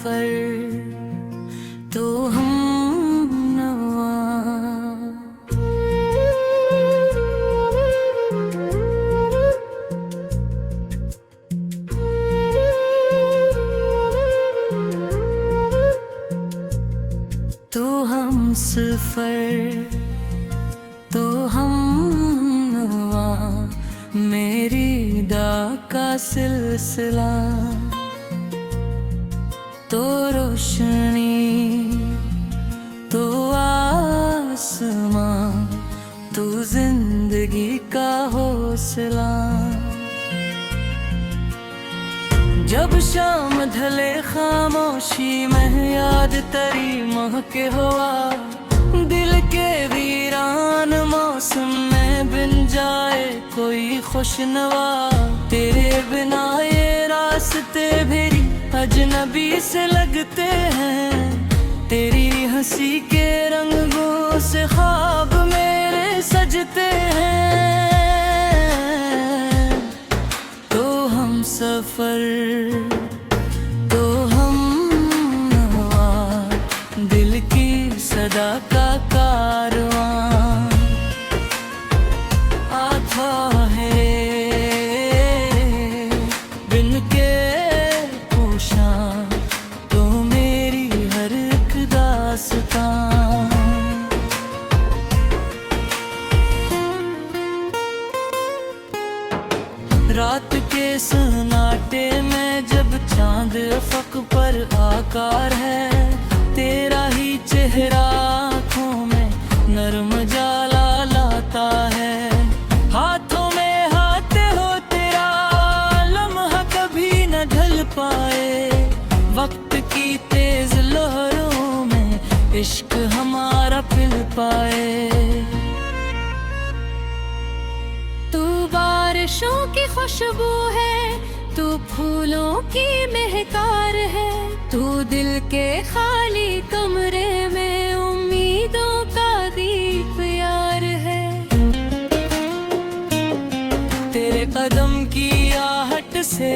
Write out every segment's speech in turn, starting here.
सफर तो हम नवा। तो हम सफर तो हम नवा, मेरी दा का सिलसिला तो रोशनी तो आसमां तो जिंदगी का हौसला। जब शाम ढले खामोशी में याद तेरी महके हवा, दिल के वीरान मौसम में बिन जाए कोई खुशनवा। तेरे बिना ये रास्ते भी अजनबी से लगते हैं, तेरी हंसी के रंगों से ख्वाब मेरे सजते हैं। तो हम सफर तो हम नवा, दिल की सदा का कारवां आता है बिन के पूछा तो मेरी हर एक दास्तां। रात के सन्नाटे में जब चांद अफक पर आकार है, तेरा ही चेहरा आँखों में नर्म जाला लाता है। हाथों में हाथ हो तेरा लम्हा कभी न ढल पाए, वक्त की तेज लहरों में इश्क हमारा पिल पाए। तू बारिशों की खुशबू है, तू फूलों की महकार है, तू दिल के खाली कमरे में उम्मीदों का दीप यार है। तेरे कदम की आहट से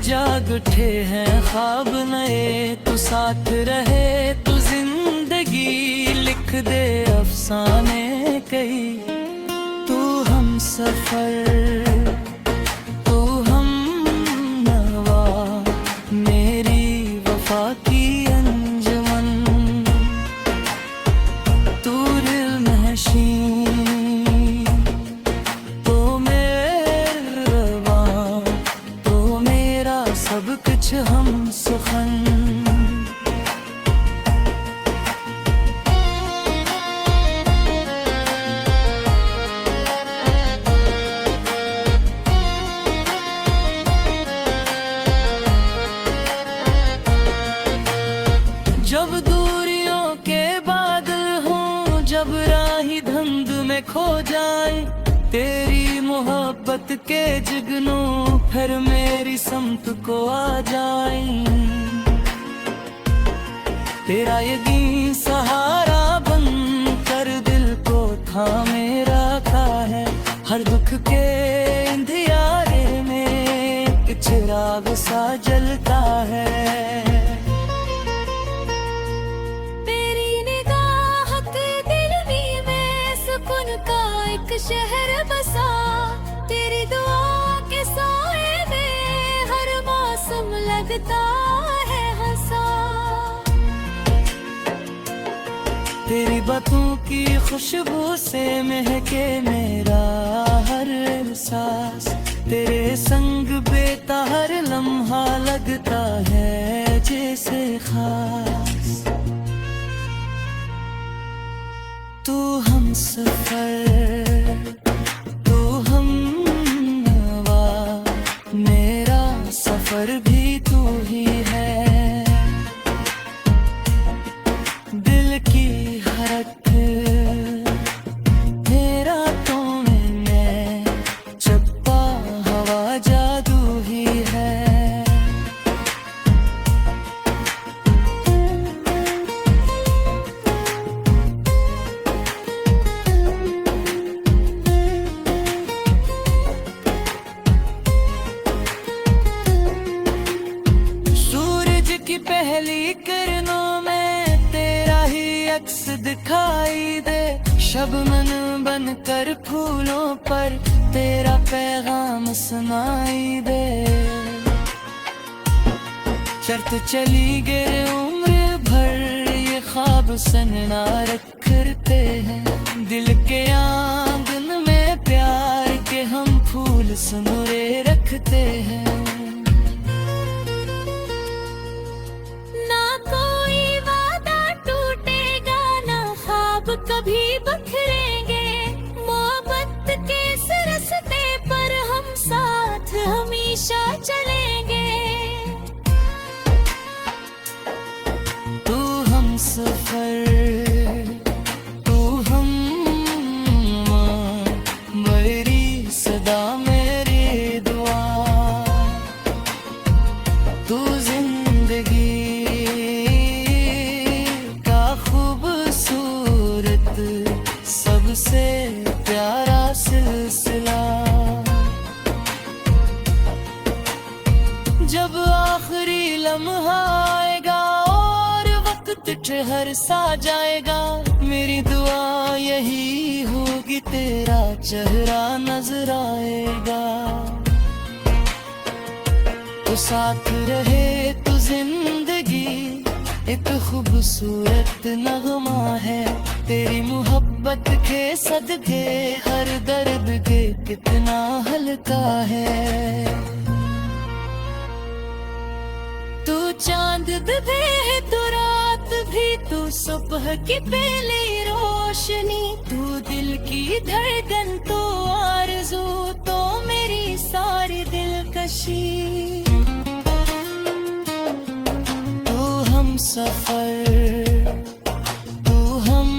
जाग उठे हैं ख्वाब नए, तू साथ रहे तू जिंदगी लिख दे अफसाने कई। तू हम सफर तो हम नवा, मेरी वफा की अंजुमन। तू दिल नशीं तो मेरा तो मेरा सब कुछ हम सुखन। जब दूरियों के बादल हों, जब राही धुंध में खो जाए, तेरी मोहब्बत के जुगनू फिर मेरी समत को आ जाए। तेरा यकीन सहारा बन कर दिल को थामे रखा है, हर दुख के अंधियारे में एक चिराग सा जलता है। शहर बसा तेरी दुआ के साए में, हर मौसम लगता है हंसा। तेरी बातों की खुशबू से महके मेरा हर एहसास, तेरे संग बेता हर लम्हा लगता है जैसे खास। तू हम सफर तो हम नवा, मेरा सफर भी तू ही है। दिल की हरकत मेरा तो मैं, चप्पा हवा जादू ही है। कर फूलों पर तेरा पैगाम सुनाई दे। चलते चली गए उम्र भर ये ख्वाब सनना रखते हैं। दिल के आंगन में प्यार के हम फूल सुनरे रखते हैं। ना कोई वादा टूटेगा, ना ख्वाब कभी बखरेंगे। मोहब्बत के इस रास्ते पर हम साथ हमेशा चलेंगे। तू हम सफर, तू हम मेरी सदा मेरी दुआ। तू जिंदगी का खूबसूरत सबसे प्यारा सिलसिला। जब आखिरी लम्हा आएगा और वक्त ठहर सा जाएगा, मेरी दुआ यही होगी तेरा चेहरा नजर आएगा। तो साथ रहे तो जिंदगी एक खूबसूरत नगमा है। तेरी मोहब्बत के सदके हर दर्द के कितना हल्का है। तू चांद भी तो रात भी, तू सुबह की पहली रोशनी। तू दिल की धड़कन तो आरज़ू, तो मेरी सारी दिलकशी। तू हम सफर, तू हम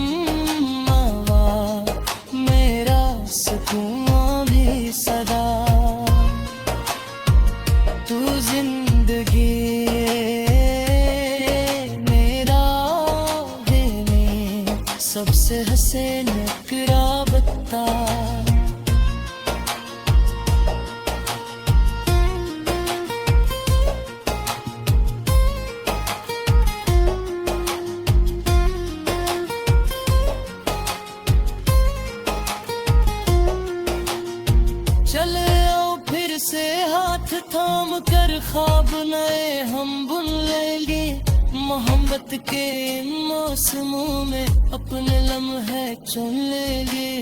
हवा, मेरा सुकून भी सदा। तू जिंदगी मेरा है में सबसे हसीन राबता। चले आओ फिर से हाथ थाम कर ख्वाब नए हम बुन लेंगे। मोहब्बत के मौसमों में अपने लम्हे चुन लेंगे।